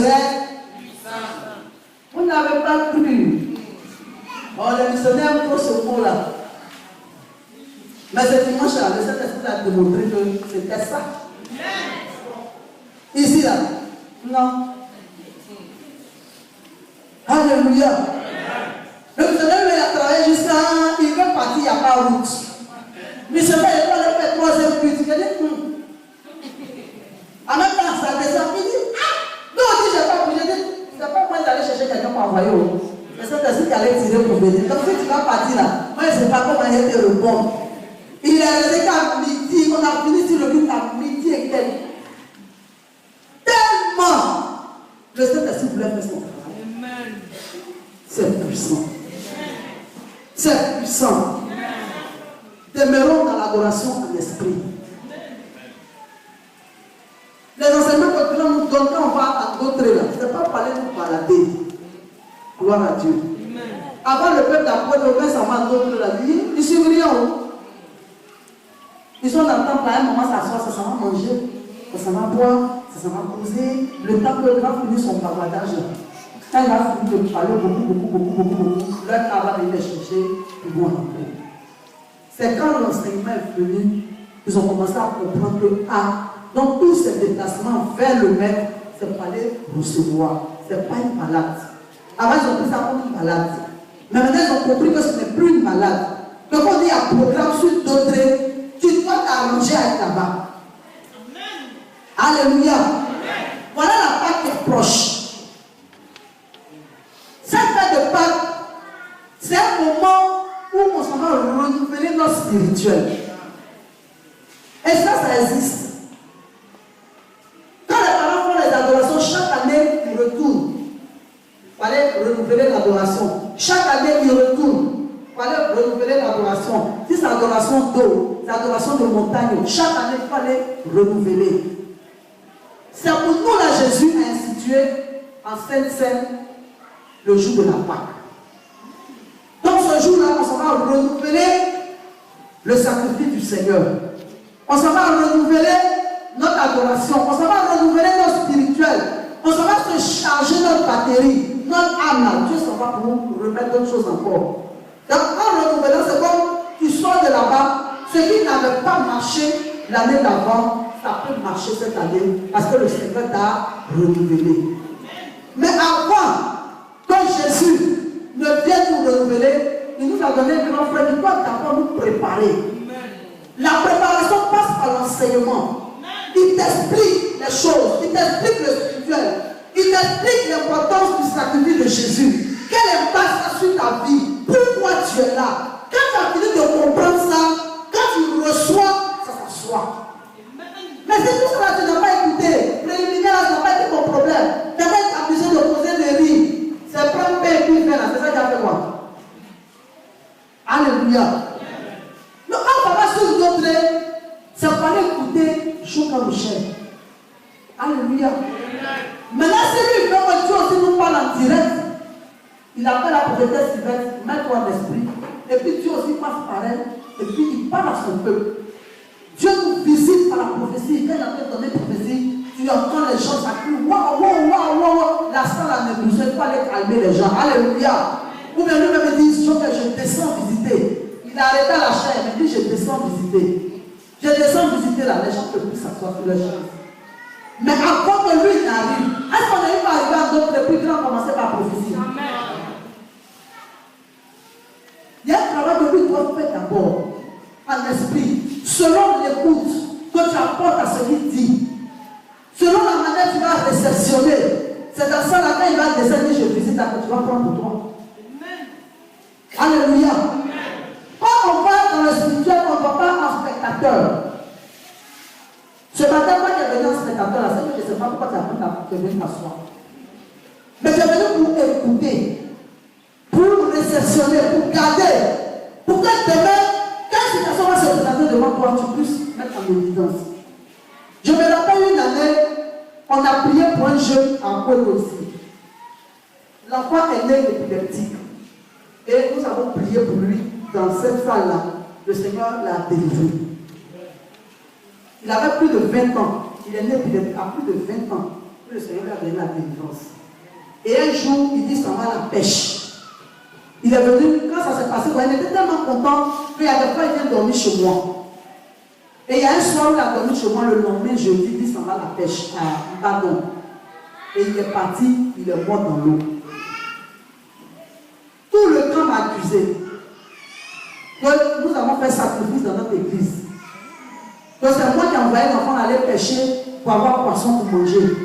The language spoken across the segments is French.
serait puissant. Vous n'avez pas cru. Oh, les missionnaires font ce mot-là. Mais ce dimanche-là, le Saint-Esprit a démontré que c'était ça. Ici, là. Non. Alléluia. Le missionnaire, il a travaillé jusqu'à. Il veut partir, il n'y a pas de route. Missionnaire, il va le faire troisième but. Il a dit, en même temps, ça descend. Il dit, non, on dit, je n'ai pas bougé. C'est pas moi d'aller chercher quelqu'un pour envoyer. Mais c'est ainsi qu'il allait tirer pour venir. Donc si tu vas partir là, moi je ne sais pas comment il te répondre. Il est resté qu'à midi, on a fini sur le but à midi et quelques. Tellement le Saint-Esprit voulait faire son travail. C'est puissant. C'est puissant. Demeurons dans l'adoration en esprit. Les enseignements que nous donnons quand on va à d'autres là, ce n'est pas parler de nous balader. Gloire à Dieu. Amen. Avant le peuple d'Apollon, le peuple s'en d'autres là, ils suivent rien. Ils sont dans le temple, à un moment, ça s'assoit, ça s'en va manger, ça s'en va boire, ça s'en va poser. Le temps que le grand finit son bavardage, quand il va finir de parler beaucoup, l'un va venir les chercher, ils vont rentrer. C'est quand l'enseignement est venu, ils ont commencé à comprendre que, donc tous ces déplacements vers le maître, c'est pour aller recevoir, c'est pas une malade. Avant, ils ont pris ça comme une malade. Mais maintenant, ils ont compris que ce n'est plus une malade. Donc, on dit à programme sur d'autres, tu dois t'arranger avec là-bas. Alléluia. Voilà la Pâque qui est proche. Cette fête de Pâques, c'est un moment où on s'en va renouveler notre spirituel. Et ça existe. Quand les parents font les adorations, chaque année, ils retournent. Il fallait renouveler l'adoration. Chaque année, il retourne. Il fallait renouveler l'adoration. Si c'est l'adoration d'eau, c'est l'adoration de montagne, chaque année, il fallait renouveler. C'est pour nous, là, Jésus a institué en Sainte-Seine le jour de la Pâque. Donc, ce jour-là, on s'en va renouveler le sacrifice du Seigneur. On s'en va renouveler notre adoration. On s'en va renouveler notre spirituel. On s'en va se charger notre batterie. Notre âme là, Dieu s'en va pour nous remettre d'autres choses encore. Donc en renouvelant, c'est comme tu sors de là-bas, ce qui n'avait pas marché l'année d'avant, ça peut marcher cette année parce que le Seigneur t'a renouvelé. Mais avant que Jésus ne vienne nous renouveler, il nous a donné un grand frère qui doit d'abord nous préparer. La préparation passe par l'enseignement. Il t'explique les choses, il t'explique le spirituel. Il t'explique l'importance du sacrifice de Jésus. Quel impact ça sur ta vie? Pourquoi tu es là? Quand tu as fini de comprendre ça, quand tu reçois, ça s'assoit. Mais c'est tout ça que tu n'as pas écouté. Préliminaire, ça n'a pas été ton problème. Tu n'as pas été abusé de poser des riz. C'est prendre pain et puis faire là. C'est ça qui a fait quoi? Alléluia. Donc quand on va sur d'autres, c'est pour aller écouter Chouka Michel. Alléluia. Maintenant, si lui veut que Dieu aussi nous parle en direct, il appelle la prophétesse Sylvette, mets-toi en esprit, et puis Dieu aussi passe par elle, et puis il parle à son peuple. Dieu nous visite par la prophétie. Quand il a fait donner prophétie, tu entends les gens, ça crie, waouh, la salle a négligé, il faut aller calmer les gens. Alléluia. Ou bien lui-même dit, je descends visiter. Il a arrêté la chair, il dit, je descends visiter. Je descends visiter là, les gens ne peuvent plus s'asseoir sur les choses. Mais avant que lui n'arrive, est-ce qu'on n'arrive pas à arriver à d'autres depuis qu'on a commencé par prophétie? Il y a un travail que lui doit faire d'abord, en esprit, selon l'écoute que tu apportes à ce qu'il dit, selon la manière que tu vas réceptionner. C'est dans ça là, quand il va descendre, je visite, que tu vas prendre pour toi. Alléluia. Quand on va dans le spirituel, on ne va pas en spectateur. Ce matin, moi qui est venu en spectateur, là, c'est que je ne sais pas pourquoi tu as venu t'asseoir. Mais tu es venu pour écouter, pour réceptionner, pour garder, pour que demain, quand cette situation va se présenter devant toi, tu puisses mettre en évidence. Je me rappelle une année, on a prié pour un jeune en Pôle aussi. L'enfant est né épileptique. Et nous avons prié pour lui dans cette salle-là. Le Seigneur l'a délivré. Il avait plus de 20 ans. Il est né à plus de 20 ans. Le Seigneur lui a donné la délivrance. Et un jour, il dit ça va à la pêche. Il est venu, quand ça s'est passé, il était tellement content qu'il y a des fois, il vient dormir chez moi. Et il y a un soir où il a dormi chez moi, le lendemain, jeudi, il dit ça va à la pêche. Pardon. Et il est parti, il est mort dans l'eau. Tout le camp m'a accusé. Que nous avons fait sacrifice dans notre église. Que c'est moi qui ai envoyé l'enfant aller pêcher pour avoir poisson pour manger.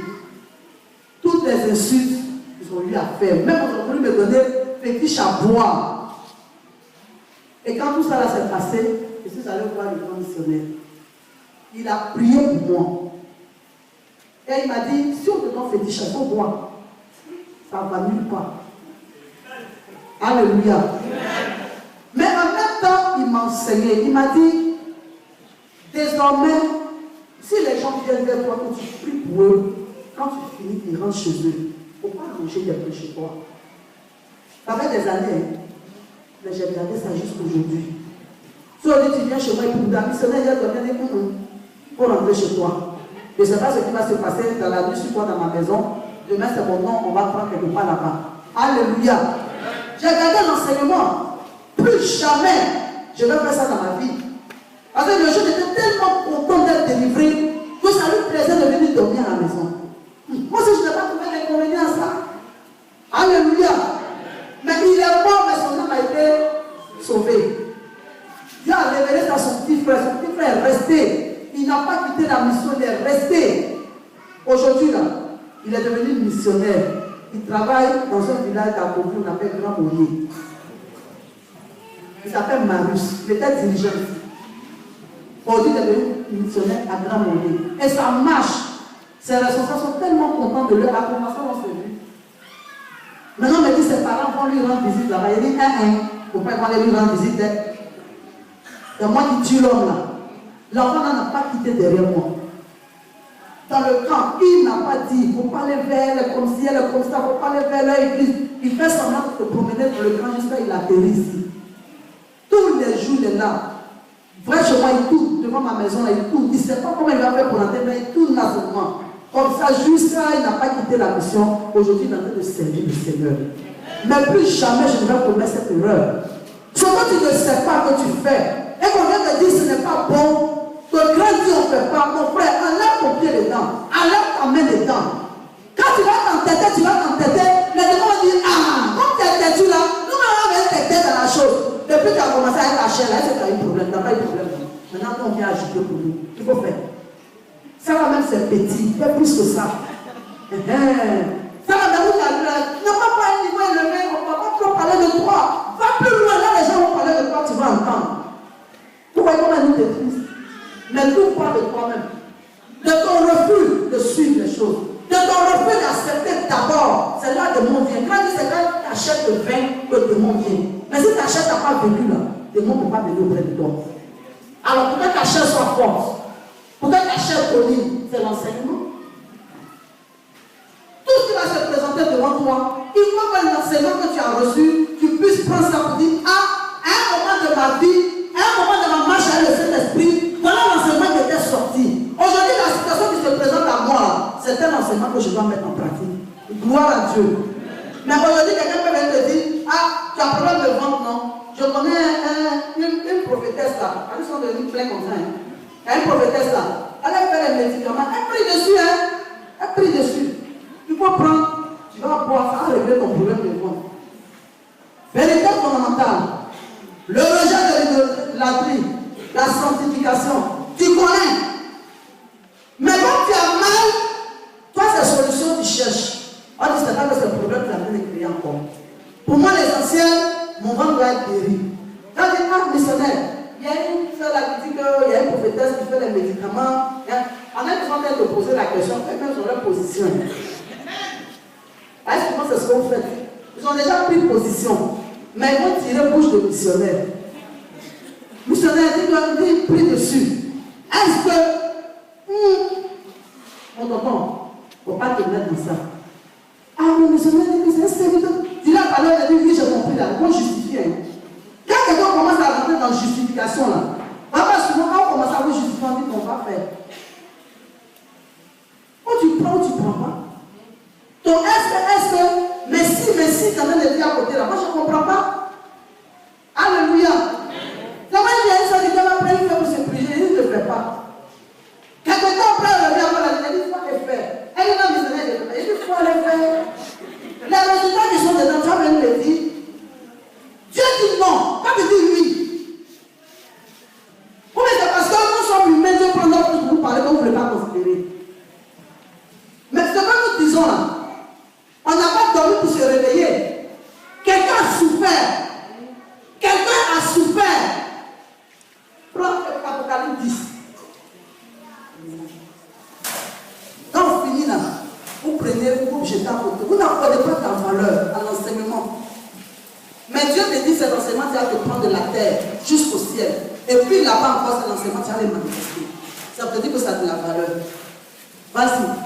Toutes les insultes, ils ont eu à faire. Même quand ils ont voulu me donner fétiche à boire. Et quand tout ça là s'est passé, je suis allé voir le grand missionnaire. Il a prié pour moi. Et il m'a dit, si on te donne fétiche, il faut boire. Ça ne va nulle part. Alléluia. Mais en même temps, il m'a enseigné. Il m'a dit, désormais, si les gens viennent vers toi, quand tu pries pour eux, quand tu finis, ils rentrent chez eux. Il ne faut pas manger des trucs chez toi. Ça fait des années, mais j'ai regardé ça jusqu'aujourd'hui. Si on dit tu viens chez moi et pour la missionnaire, il a donné des coups pour rentrer chez toi. Je ne sais pas ce qui va se passer dans la nuit, sur toi dans ma maison. Demain, c'est mon nom, on va prendre quelque part là-bas. Alléluia. J'ai regardé l'enseignement. Plus jamais je vais faire ça dans ma vie. Parce que le jour, j'étais tellement content d'être délivré que ça lui plaisait de venir dormir à la maison. Moi aussi, je n'ai pas trouvé d'inconvénient à ça. Alléluia. Mais il est mort, mais son âme a été sauvé. Dieu a révélé ça à son petit frère. Son petit frère est resté. Il n'a pas quitté la mission, il est resté. Aujourd'hui, là, il est devenu missionnaire. Il travaille dans un village d'à côté, on appelle Grand Mounier. Il s'appelle Marius. Il était dirigeant ici. Aujourd'hui, il est devenu missionnaire à Grand Mounier. Et ça marche. Ses responsables sont tellement contents de leur commencé on s'est vu. Maintenant, il me dit ses parents vont lui rendre visite là-bas. Il dit, faut pas aller lui rendre visite. C'est moi qui tue l'homme là. L'enfant n'a pas quitté derrière moi. Dans le camp, il n'a pas dit, il ne faut pas aller vers les conseillers, les constats, il ne faut pas aller vers l'église. Il fait semblant de se promener dans le camp jusqu'à ce qu'il atterrit ici. Tous les jours, il est là. Vrai chez moi, il tourne devant ma maison, là, il tourne. Il ne sait pas comment il va faire pour entrer, mais il tourne là seulement. Comme ça, jusqu'à il n'a pas quitté la mission. Aujourd'hui, il est en train de servir le Seigneur. Mais plus jamais je ne vais commettre cette erreur. Ce que tu ne sais pas que tu fais, et qu'on vient te dire ce n'est pas bon, que grandir on ne fait pas, mon frère, enlève ton pied dedans, enlève ta main dedans. Quand tu vas t'entêter, les démons vont dire, ah, comme tu es têtu là, nous on va t'aider dans la chose. Depuis que tu as commencé à être lâché là, est-ce que tu as eu problème? Tu n'as pas eu problème. Maintenant, on vient ajouter pour nous. Il faut faire. Ça va même, c'est petit, fais plus que ça. Ça va même, tu n'as pas un niveau élevé, on ne va pas trop parler de toi. Va plus loin, là les gens vont parler de toi, tu vas entendre. Vous voyez comment nous détruisent. Mais tout part de toi-même. De ton refus de suivre les choses. De ton refus d'accepter d'abord. C'est là que le démon vient. Quand c'est quand tu achètes le vin que le démon vient. Mais si tu achètes, tu n'as pas vécu là, le démon ne peut pas venir auprès de toi. Alors pour que ta chair soit forte, pour que ta chair brille, c'est l'enseignement. Tout ce qui va se présenter devant toi, il faut que l'enseignement que tu as reçu, tu puisses prendre ça pour dire, ah, à un moment de ma vie, à un moment de ma marche avec le Saint-Esprit, voilà l'enseignement qui était sorti. Aujourd'hui, la situation qui se présente à moi, c'est un enseignement que je dois mettre en pratique. Gloire à Dieu. Mais aujourd'hui, quelqu'un peut venir te dire, ah, tu as un problème de ventre, non? Je connais une prophétesse là, elles sont devenues pleines comme ça. Une prophétesse là, elle a fait les médicaments, elle prie dessus, elle prie dessus. Tu peux prendre, tu vas boire, ça va régler ton problème de ventre. Vérité fondamentale. Le rejet de l'idolâtrie, la sanctification, tu connais. Mais quand tu as mal, toi, c'est solution, tu cherches. On dit, c'est pas que c'est le problème que tu as bien écrit encore. Pour moi, l'essentiel, mon ventre doit être guéri. Quand tu es missionnaire, il y a une seule qui dit qu'il y a une prophétesse qui fait les médicaments. On a besoin de te poser la question, même sur leur position. Est-ce que c'est ce qu'on fait? Ils ont déjà pris position. Mais ils vont tirer bouche de missionnaire. Missionnaire, dit pris dessus. Est-ce que. On t'entend. Il ne faut pas te mettre dans ça. Ah, mais missionnaire, c'est sérieux. Tu l'as parlé, il a dit oui, j'ai compris là. Il faut justifier. Quand quelqu'un commence à rentrer dans la justification là, souvent quand on commence à vous justifier, on dit qu'on va faire. Ou tu prends ou tu ne prends pas. Donc, est-ce que, mais si, quand même, les à côté là, moi je ne comprends pas. Alléluia. Comment il y a une soeur qui doit après il fait pour se prier, il ne le fait pas. Quelque temps après, elle revient à la il faut le faire. Elle est dans le missionnaire, il faut le faire. Les résultats qui sont dedans, tu vas venir le dire. Dieu dit non, quand tu dis oui. Vous mais c'est parce que nous sommes humains, Dieu prend notre pour vous parler comme vous ne voulez pas considérer. Mais ce que nous disons là, on n'a pas dormi pour se réveiller. Quelqu'un a souffert. Quelqu'un a souffert. Prends Apocalypse 10. Quand vous finissez là, vous prenez, vous jetez à côté. Vous n'accordez pas ta valeur à l'enseignement. Mais Dieu te dit cet enseignement, tu vas te prendre de la terre jusqu'au ciel. Et puis là-bas encore, cet enseignement, tu vas les manifester. Ça veut dire que ça a de la valeur. Vas-y.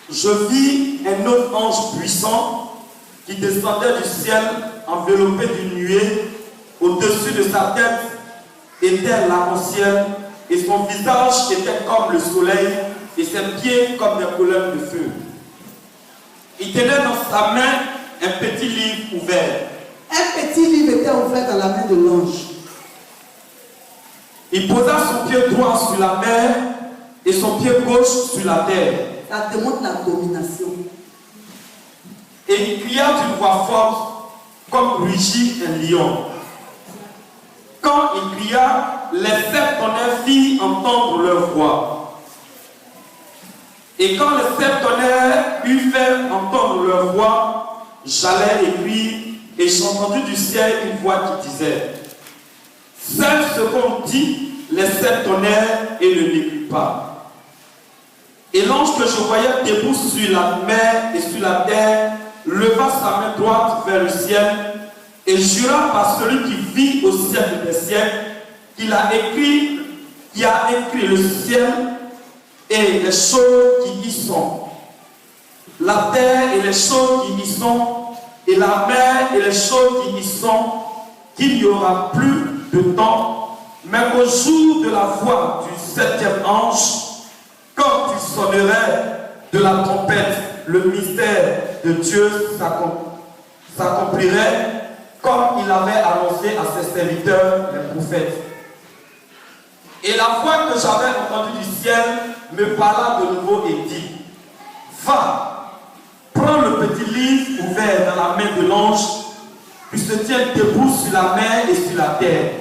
Je vis un autre ange puissant qui descendait du ciel enveloppé d'une nuée. Au-dessus de sa tête était l'arc-en-ciel et son visage était comme le soleil et ses pieds comme des colonnes de feu. Il tenait dans sa main un petit livre ouvert. Un petit livre était ouvert dans la main de l'ange. Il posa son pied droit sur la mer et son pied gauche sur la terre. Ça démontre la domination. Et il cria d'une voix forte, comme rugit un lion. Quand il cria, les 7 tonnerres firent entendre leur voix. Et quand les 7 tonnerres eurent fait entendre leur voix, j'allais écrire, et j'entendis du ciel une voix qui disait, celle ce qu'on dit, les 7 tonnerres, et ne l'écrit pas. Et l'ange que je voyais debout sur la mer et sur la terre leva sa main droite vers le ciel et jura par celui qui vit au siècle des siècles qui a écrit le ciel et les choses qui y sont, la terre et les choses qui y sont, et la mer et les choses qui y sont, qu'il n'y aura plus de temps, mais qu'au jour de la voix du 7e ange, quand il sonnerait de la trompette, le mystère de Dieu s'accomplirait comme il avait annoncé à ses serviteurs, les prophètes. Et la voix que j'avais entendue du ciel me parla de nouveau et dit, va, prends le petit livre ouvert dans la main de l'ange qui se tient debout sur la mer et sur la terre.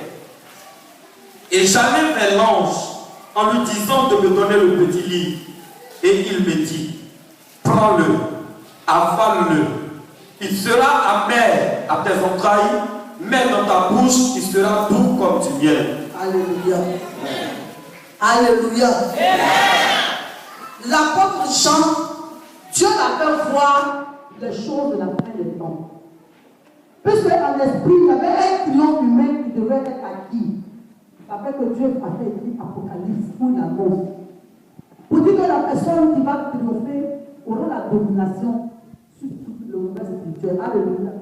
Et j'allai vers l'ange en lui disant de me donner le petit livre. Et il me dit, prends-le, avale-le. Il sera amer à tes entrailles, mais dans ta bouche, il sera doux comme du miel. Alléluia. Alléluia. L'apôtre Jean, Dieu l'a fait voir les choses de la fin des temps. Puisque en esprit, il y avait un triomphe humain qui devait être acquis. Ça fait que Dieu a fait écrit Apocalypse pour l'annonce. Pour dire que la personne qui va triompher aura la domination sur tout le monde spirituel. Alléluia.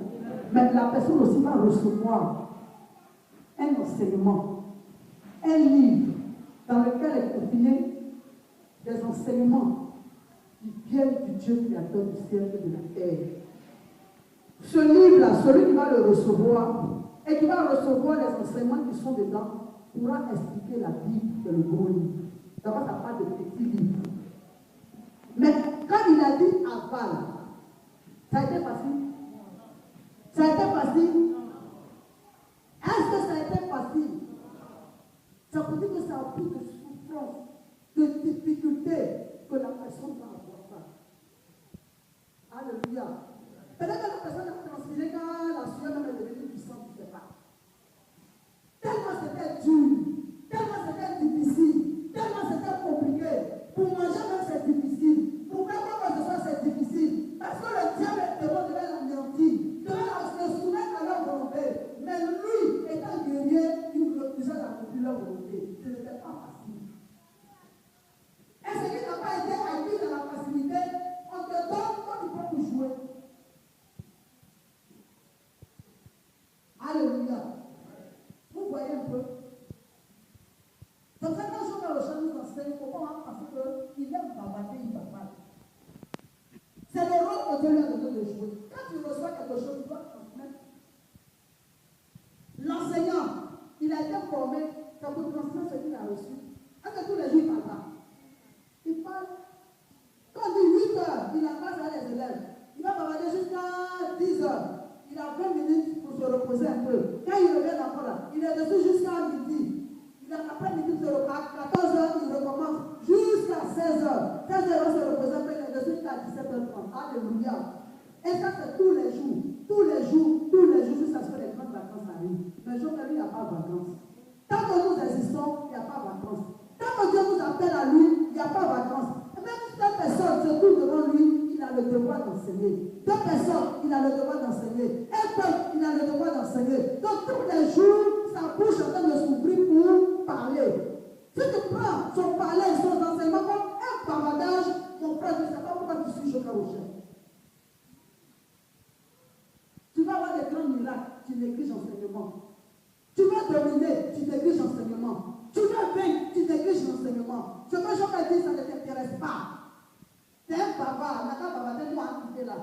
Mais la personne aussi va recevoir un enseignement, un livre dans lequel est confiné des enseignements qui viennent du Dieu créateur du ciel et de la terre. Ce livre-là, celui qui va le recevoir et qui va recevoir les enseignements qui sont dedans, pourra expliquer la Bible, le gros livre. D'abord, ça parle de petits livres. Mais quand il a dit avale, ça a été facile. Ça a été facile. Est-ce que ça a été facile? Ça veut dire que ça a plus de souffrance, de difficulté que la personne va avoir ça. Alléluia. Peut-être que la personne a transpiré quand la sueur même est devenue puissante, je ne sais pas. Tellement c'était dur, tellement c'était difficile, tellement c'était compliqué. Pour manger même c'est difficile. Pour faire quoi que ce soit c'est difficile. Parce que le diable devait l'anéantir, devait se soumettre à leur volonté. Mais lui, étant guerrier, il refusait d'accomplir leur volonté. Ce n'était pas facile. Et ce qui n'a pas été acquis dans la facilité, on te donne quand tu peux pour jouer. 16h. 16h, on se représente de suite à 17h30. Alléluia. Et ça, c'est tous les jours. Tous les jours, jusqu'à ce que les grandes vacances arrivent. Mais je lui, il n'y a pas de vacances. Tant que nous existons, il n'y a pas de vacances. Tant que Dieu nous appelle à lui, il n'y a pas de vacances. Et même si telle personne se trouve devant lui, il a le devoir d'enseigner. Deux personnes, il a le devoir d'enseigner. Un peuple, il a le devoir d'enseigner. Donc tous les jours, sa bouche est en train de s'ouvrir pour parler. Si tu prends son parler, son enseignement comme un bavardage, mon frère, je ne sais pas pourquoi tu suis choqué au chef. Tu vas avoir des grands miracles, tu négliges l'enseignement. Tu vas dominer, tu négliges l'enseignement. Tu vas vaincre, tu négliges l'enseignement. Ce que je vais dire, ça ne t'intéresse pas. C'est un bavard, n'a qu'à bavarder, moi, à quitter là.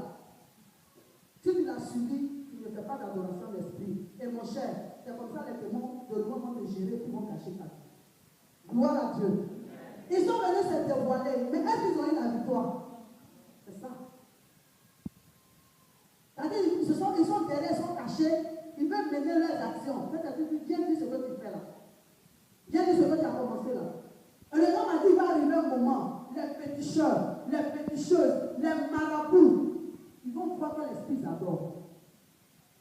Si tu l'as subi, tu ne fais pas d'adoration d'esprit. Et mon cher, c'est comme ça les démons de loin vont te gérer, qui vont cacher ta vie. Gloire à Dieu. Ils sont venus se dévoiler, mais est-ce qu'ils ont eu la victoire? C'est ça. C'est-à-dire, ils sont derrière, ils sont cachés, ils veulent mener leurs actions. C'est-à-dire, viens dire ce que tu fais là. Viens dire ce que tu as commencé là. Et le homme a dit, il va arriver un moment, les péticheurs, les péticheuses, les marabouts, ils vont voir que l'esprit s'adore.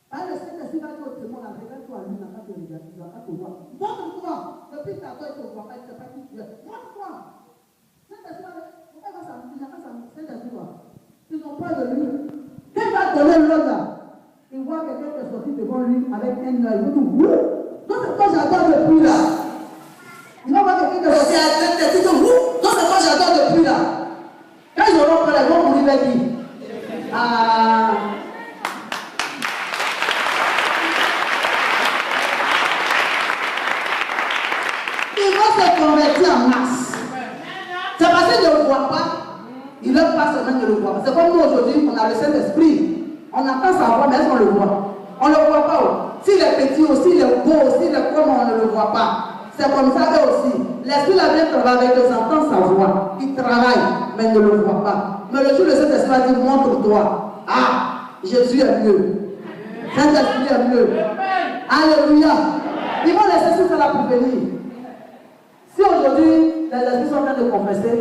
Le Saint-Esprit va dire au témoin, révèle-toi, lui, n'a pas te regarder, il ne va pas te voir. Montre-toi, depuis que t'adores, il ne te voit pas, il ne sait pas qui tu es. Montre-toi. Saint-Esprit va Saint-Esprit va. Ils n'ont peur de lui. Quand il va donner l'ordre là, il voit quelqu'un qui est sorti devant lui avec un œil. Il dit, wouh! Donc c'est quoi j'adore depuis là? Il va voir quelqu'un qui est sorti avec un œil. Il dit, wouh! Donc c'est quoi j'adore depuis là? Quand ils auront peur, ils vont mourir vers qui? Ils vont se convertir en masse. C'est parce qu'ils ne le voient pas. Il leur passe même de le voir. C'est comme nous aujourd'hui, on a le Saint-Esprit. On attend sa voix, mais est-ce qu'on le voit? On ne le voit pas. S'il est petit aussi, il est beau aussi, il est comment, on ne le voit pas. C'est comme ça eux aussi. L'Esprit la bien travaille avec eux, ils entendent sa voix. Ils travaillent, mais ils ne le voient pas. Mais le jour le Saint-Esprit va dire, montre-toi. Ah, Jésus est mieux. Saint-Esprit est mieux. Alléluia. Ils vont laisser tout cela pour venir. Si aujourd'hui, les esprits sont en train de confesser,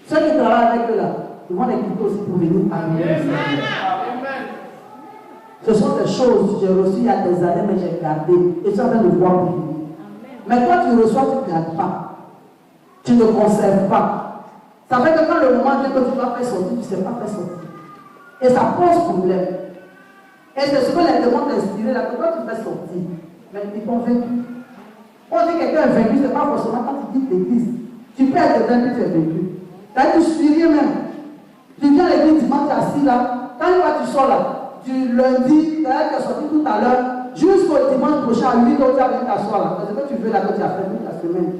ceux qui travaillent avec eux là, ils vont les quitter aussi pour venir parler. Ce sont des choses que j'ai reçues il y a des années, mais j'ai gardé. Et je suis en train de voir pour venir. Mais quand tu reçois, tu ne gardes pas. Tu ne conserves pas. Ça fait que quand le moment vient que tu dois faire sortir, tu ne sais pas faire sortir. Et ça pose problème. Et c'est ce que les démons t'inspirent là, que quand tu fais sortir, mais ils t'ont vaincu. On dit que quelqu'un est vaincu, ce n'est pas forcément quand tu dis l'église. Tu peux être vaincu, tu es vaincu. Tu ne suis rien même. Tu viens à l'église dimanche, tu es assis là. Quand tu sors là, du lundi, tu es sorti tout à l'heure, jusqu'au dimanche prochain à 8 heures, tu as bien t'asseoir là. C'est ce que tu veux là, que tu as fait toute la semaine.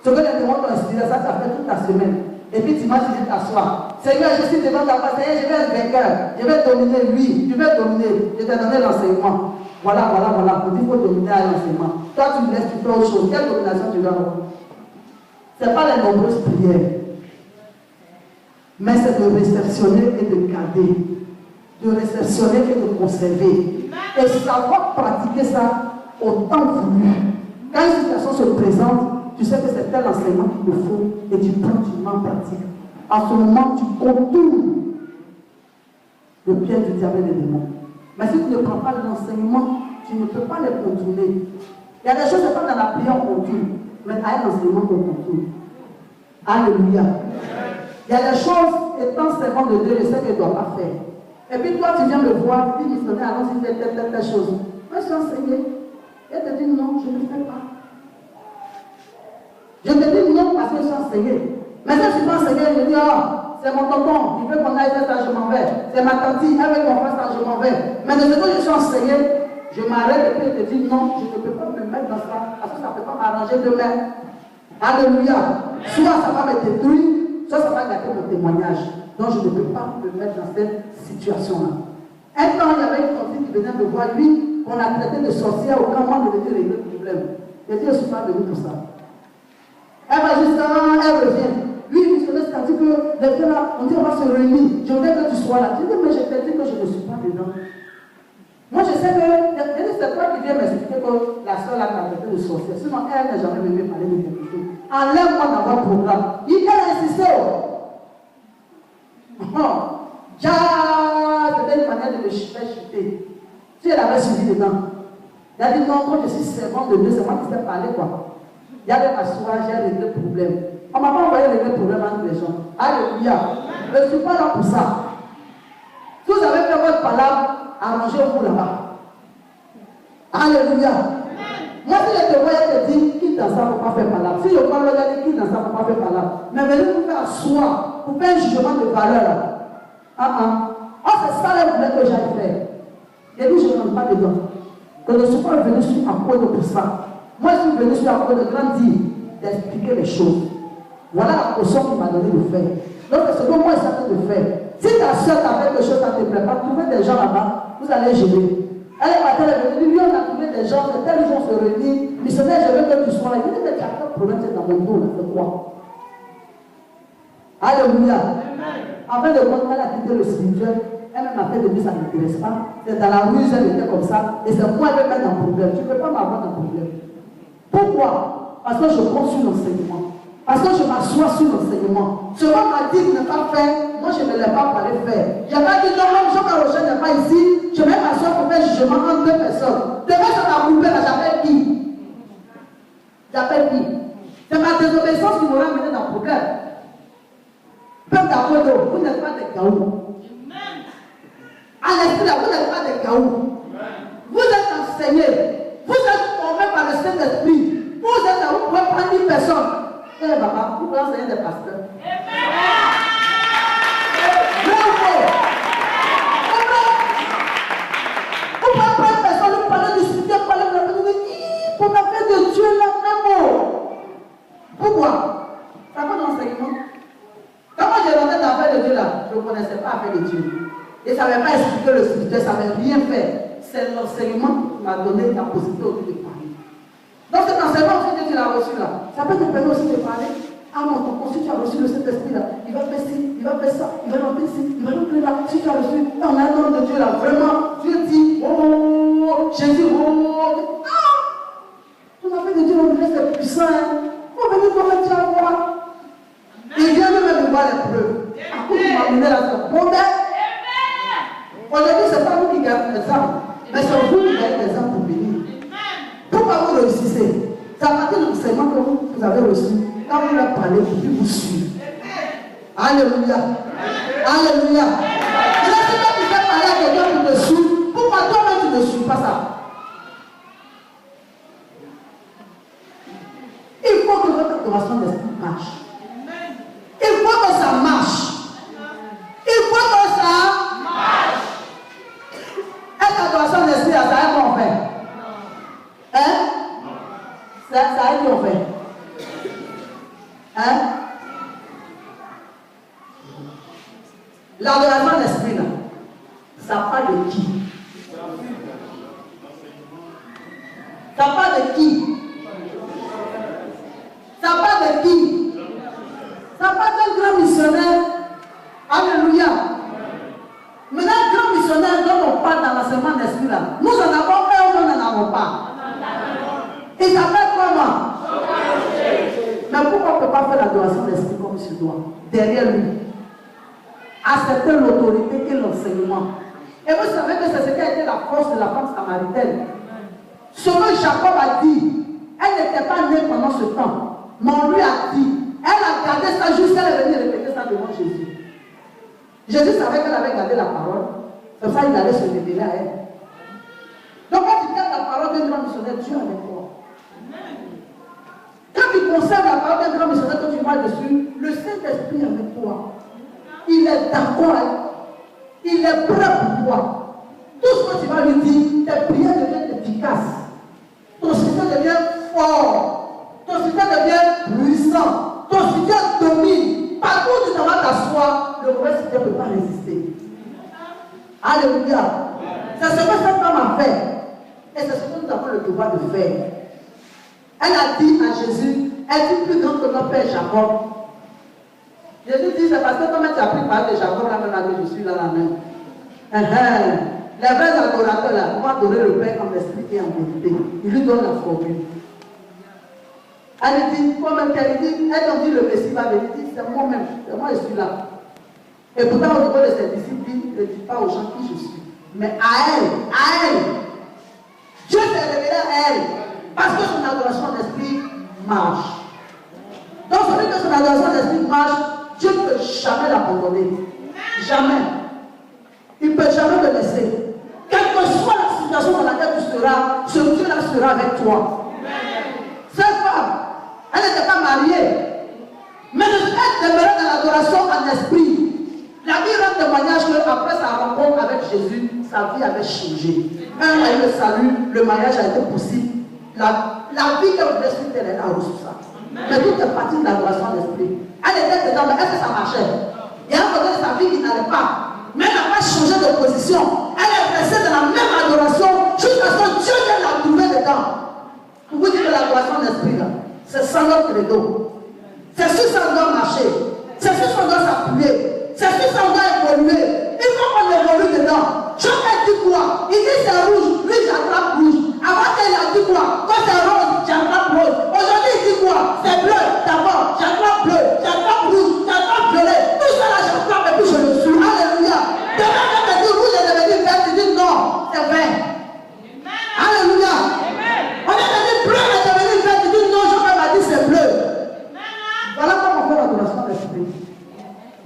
Ce que les démons t'ont inspiré, ça, tu as fait toute la semaine. Et puis dimanche, tu viens t'asseoir. Seigneur, je suis devant ta face, Seigneur, je vais être vainqueur. Je vais dominer, oui, tu vais dominer. Je t'ai donné l'enseignement. Voilà. On dit qu'il faut dominer à l'enseignement. Toi, tu laisses, tu fais autre chose. Quelle domination tu veux avoir? Ce n'est pas les nombreuses prières. Mais c'est de réceptionner et de garder. De réceptionner et de conserver. Et savoir pratiquer ça au temps voulu. Quand une situation se présente, tu sais que c'est tel enseignement qu'il te faut et tu prends, tu m'en pratiques. En ce moment, tu contournes le piège du diable et des démons. Mais si tu ne prends pas l'enseignement, tu ne peux pas les contourner. Il y a des choses, c'est pas dans la prière qu'on contourne, mais à l'enseignement qu'on contourne. Alléluia. Il y a des choses, étant servant de Dieu, je sais que je ne dois pas faire. Et puis toi, tu viens me voir, tu dis, missionnaire, allons-y, fais telle chose. Moi, je suis enseigné. Et te dis, non, je ne fais pas. Je te dis non parce que je suis enseigné. Mais si je ne suis pas enseigné, je dis, c'est mon tonton, il veut qu'on aille faire ça, je m'en vais. C'est ma tante, elle veut qu'on fasse ça, je m'en vais. Mais de ce que je suis enseigné, je m'arrête et puis je te dis, non, je ne peux pas me mettre dans ça, parce que ça ne peut pas m'arranger demain. Alléluia. Soit ça va me détruire, soit ça va gâter mon témoignage. Donc je ne peux pas me mettre dans cette situation-là. Un temps, il y avait une sortie qui venait me voir, lui, on a traité de sorcière au camp, moi, de venir régler le problème. J'ai dit, je ne suis pas venu pour ça. Elle va juste elle revient. Lui, il missionnaire, c'est-à-dire que les deux là, on dit on va se réunir. Je voudrais que tu sois là. Je dis, mais je t'ai dit que je ne suis pas dedans. Moi, je sais que c'est toi qui viens m'expliquer que la soeur là t'a traité de sorcière. Sinon, elle n'a jamais venu parler de quelque chose. enlève-moi dans votre programme. Elle a insisté. C'était une manière de me faire chuter. Si elle avait suivi dedans, elle a dit non, quand je suis servante de Dieu, c'est moi qui sais parler quoi. Il y a des m'asseoir, j'ai réglé le problème. On ne m'a pas envoyé régler le problème entre les gens. Alléluia. Je ne suis pas là pour ça. Si vous avez fait votre palabre, arrangez-vous là-bas. Alléluia. Moi, si je te vois, je te dis, quitte dans ça, il ne faut pas faire palabre. Si je parle, je dis, quitte dans ça, il ne faut pas faire palabre. Mais venez vous faire asseoir, pour faire un jugement de valeur là. Oh, c'est ça là que j'allais faire. Et puis, je ne rentre pas dedans. Que je ne suis pas venu sur un code pour ça. Moi, je suis venu sur un code de grandir, d'expliquer les choses. Voilà la caution qu'il m'a donné de faire. Donc, c'est ce que moi, je suis de faire. Si ta soeur t'a fait quelque chose, ça ne te plaît pas, trouvez des gens là-bas, vous allez gérer. Elle est partie, elle est venue, lui, on a trouvé des gens, tels gens se réunissent. Missionnaire, je veux que tu sois là. Il dit, mais tu as quel problème, c'est dans mon dos, là, c'est quoi? Alléluia. Afin de compte, elle a quitté le spirituel. Elle m'a fait de lui, ça ne m'intéresse pas. C'est dans la rue, elle était comme ça. Et c'est moi qui vais mettre dans le problème. Tu ne peux pas m'avoir dans le problème. Pourquoi? Parce que je compte sur l'enseignement. Parce que je m'assois sur l'enseignement. Ce qu'on m'a dit de ne pas faire, moi je ne l'ai pas parlé faire. Je n'ai pas dit non, non, Jean Rocher n'est pas ici. Je vais m'asseoir pour faire jugement entre deux personnes. Demain, ça m'a coupé là, j'appelle qui? J'appelle qui? C'est ma désobéissance qui m'aura mené dans le problème. Peuple d'Apodo, vous n'êtes pas des gaous. À l'esprit là, vous n'êtes pas des gaous. Vous êtes enseignés. Vous êtes formés par le Saint-Esprit. Vous êtes là, vous pouvez prendre une personne. Eh papa, vous pouvez enseigner des pasteurs. Bravo. Vous pouvez prendre une personne, vous parlez du soutien, parler de la personne, pour la fête de Dieu, là, même. Pourquoi? Ça va d'enseignement. Quand moi j'ai rentré dans l'affaire de Dieu là, je ne connaissais pas l'affaire de Dieu. Et ça ne m'avait pas expliqué le spirituel, ça ne m'avait rien fait. C'est l'enseignement qui m'a donné la possibilité aussi de parler. Donc cet enseignement aussi que tu l'as reçu là, ça peut te permettre aussi de parler. Ah non, si tu as reçu le Saint-Esprit là, il va faire ci, il va faire ça, il va remplir ci, il va remplir là. Si tu as reçu, on a un nom de Dieu là, vraiment, Dieu dit, oh, Jésus, oh, ah! Ton affaire de Dieu, on dirait c'est puissant, hein. Faut venir pour mettre à voir. Il vient de me voir les preuves. À cause de m'amener là, c'est bon. Aujourd'hui, ce n'est pas vous qui gagnez l'exemple, mais c'est vous qui gagnez l'exemple pour venir. Pourquoi vous réussissez? C'est à partir de l'enseignement que vous avez reçu. Quand vous leur parlez, vous pouvez vous suivre. Alléluia. Alléluia. Et là, c'est toi qui fais parler à quelqu'un pour te suivre. Pourquoi toi-même tu ne suis pas ça? Il faut que votre adoration d'esprit marche. Il faut que ça marche. Il faut que ça marche. Est-ce que l'adoration d'esprit, ça a été en fait? Hein? Ça a été en fait. Hein? L'adoration d'esprit, là, ça parle de qui? Ça parle de qui? Ça parle de qui? Ça parle d'un grand missionnaire. Alléluia. Maintenant, grand missionnaire dont on parle dans l'enseignement d'esprit là, nous en avons un ou nous n'en avons pas. Il s'appelle comment? Mais pourquoi on ne peut pas faire l'adoration d'esprit comme il se doit? Derrière lui. Accepter l'autorité et l'enseignement. Et vous savez que c'est ce qui a été la force de la femme samaritaine. Ce que Jacob a dit, elle n'était pas née pendant ce temps. Mais on lui a dit, elle a gardé ça jusqu'à elle est venue répéter ça devant Jésus. Jésus savait qu'elle avait gardé la parole. Comme ça, il allait se révéler à elle. Donc, quand tu gardes la parole d'un grand missionnaire, Dieu est avec toi. Quand tu conserves la parole d'un grand missionnaire, quand tu marches dessus, le Saint-Esprit est avec toi. Il est d'accord. Il est prêt pour toi. Tout ce que tu vas lui dire, tes prières deviennent efficaces. Ton système devient fort. Ton système devient puissant. Ton système domine. Partout où tu t'en vas t'asseoir, le mauvais système ne peut pas résister. Alléluia. C'est ce que cette femme a fait. Et c'est ce que nous avons le devoir de faire. Elle a dit à Jésus, elle dit plus grand que notre père Jacob. Jésus dit, c'est parce que toi-même tu as pris par de Jacob, là maintenant que je suis là la main. Les vrais adorateurs là, on va donner le Père en esprit et en vérité. Il lui donne la formule. Elle dit, comme elle dit, elle dit le Messie va venir, dit, c'est moi-même, c'est moi, je suis là. Et pourtant, au niveau de ses disciples, il ne dit pas aux gens qui je suis. Mais à elle, Dieu s'est révélé à elle, parce que son adoration d'esprit marche. Donc, celui que son adoration d'esprit marche, Dieu ne peut jamais l'abandonner. Jamais. Il ne peut jamais le laisser. Quelle que soit la situation dans laquelle tu seras, ce Dieu-là sera avec toi. Cette femme, elle n'était pas mariée, mais elle demeurait dans l'adoration en esprit. La Bible rend témoignage qu'après sa rencontre avec Jésus, sa vie avait changé. Un a eu le salut, le mariage a été possible. La vie qu'elle voulait suivre, elle a reçu ça. Mais tout est parti de l'adoration en esprit. Elle était dedans, mais est-ce que ça marchait? Il y a un côté de sa vie qui n'allait pas. Mais elle n'a pas changé de position. Elle est restée dans la même adoration jusqu'à ce que Dieu vienne la trouver dedans. Pour vous dire que l'adoration d'esprit, c'est sans notre credo. C'est sur ça qu'on doit marcher. C'est sur ça qu'on doit s'appuyer. C'est sur ça qu'on doit évoluer. Il faut qu'on évolue dedans. Chacun dit quoi? Il dit c'est rouge, lui j'attrape rouge. Avant il a dit quoi? Quand c'est rose, j'attrape rose. Aujourd'hui il dit quoi? C'est bleu, d'abord, j'attrape bleu, j'attrape rouge, j'attrape violet. Tout ça là j'attrape et puis je le suis. Alléluia. Demain quand tu dis rouge et devenu vert, tu dis non, c'est vert. Alléluia. On est devenu bleu et devenu vert, tu dis non, Jean m'a dit c'est bleu. Voilà comment on fait l'adoration de l'esprit.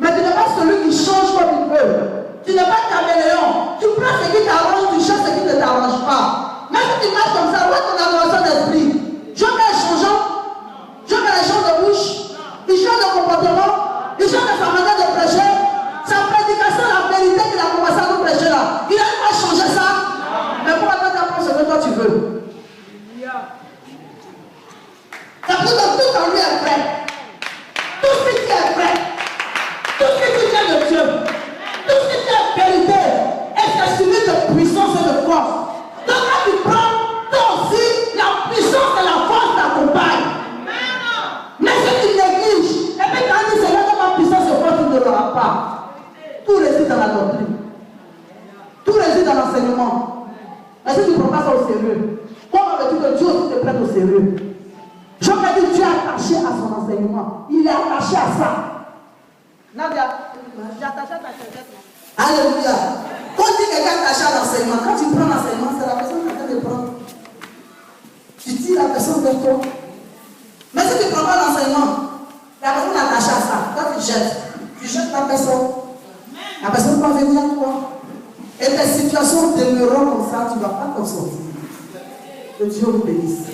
Mais tu n'es pas celui qui change comme il veut. Tu n'es pas caméléon. Tu prends ce qui t'arrange, tu changes ce qui ne t'arrange pas. Même si tu marches comme ça, où est ton adoration d'esprit? Je mets les changeants, je mets les changes de bouche, il change de comportement, il change de sa manière de prêcher. Sa prédication, la vérité qu'il a commencé à nous prêcher là, il n'a pas changé ça. Mais pourquoi toi tu apprends ce que toi tu veux? C'est pour que tout en lui est prêt. Tout ce qui est prêt. Tout ce qui vient de Dieu. Tout ce qui est vérité. Est suivi de puissance et de force. Donc quand tu prends, toi aussi, la puissance et la force t'accompagnent. Mais si tu négliges, et puis quand tu dis Seigneur, dans ma puissance et force, tu ne l'auras pas. Tout réside dans la doctrine. Tout réside dans l'enseignement. Mais si tu ne prends pas ça au sérieux, comment veux-tu que Dieu aussi te prenne au sérieux? Je veux dire, Dieu est attaché à son enseignement. Il est attaché à ça. Nadia, j'ai attaché à ta tête. Alléluia. Quand tu dis quelqu'un est attaché à l'enseignement, quand tu prends l'enseignement, c'est la personne qui est en train de prendre. Tu tires la personne vers toi. Mais si tu ne prends pas l'enseignement, la personne est attachée à ça. Toi, tu jettes. Tu jettes la personne. La personne va venir à toi. Et tes situations demeureront comme ça, tu ne vas pas t'en sortir. Que Dieu vous bénisse.